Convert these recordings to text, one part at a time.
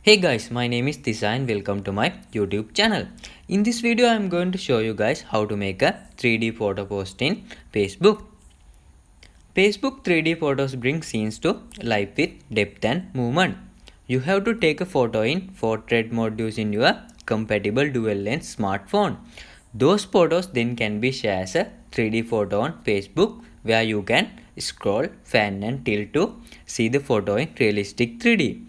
Hey guys, my name is Tisa and welcome to my YouTube channel. In this video, I am going to show you guys how to make a 3D photo post in Facebook. Facebook 3D photos bring scenes to life with depth and movement. You have to take a photo in portrait mode using your compatible dual lens smartphone. Those photos then can be shared as a 3D photo on Facebook where you can scroll, fan and tilt to see the photo in realistic 3D.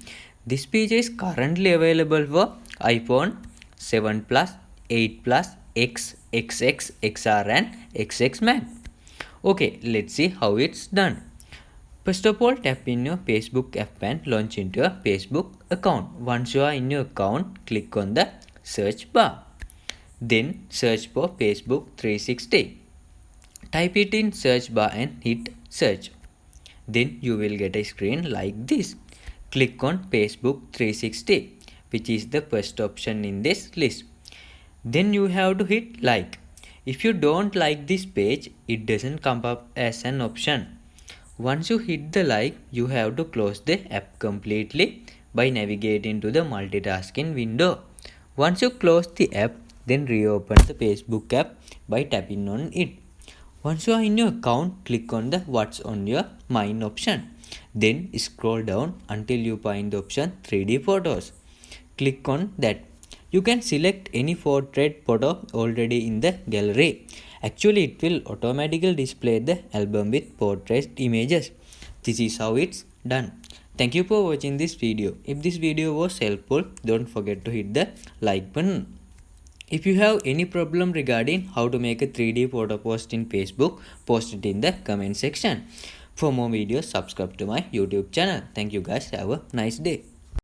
This feature is currently available for iPhone 7 Plus, 8 Plus, X, XX, XR and XX Max. Okay, let's see how it's done. First of all, tap in your Facebook app and launch into your Facebook account. Once you are in your account, click on the search bar. Then search for Facebook 360. Type it in search bar and hit search. Then you will get a screen like this. Click on Facebook 360, which is the first option in this list. Then you have to hit like. If you don't like this page, it doesn't come up as an option. Once you hit the like, you have to close the app completely by navigating to the multitasking window. Once you close the app, then reopen the Facebook app by tapping on it. Once you are in your account, click on the What's on Your Mind option. Then scroll down until you find the option 3D photos. Click on that. You can select any portrait photo already in the gallery. Actually, it will automatically display the album with portrait images. This is how it's done. Thank you for watching this video. If this video was helpful, don't forget to hit the like button. If you have any problem regarding how to make a 3D photo post in Facebook, post it in the comment section. For more videos, subscribe to my YouTube channel. Thank you guys. Have a nice day.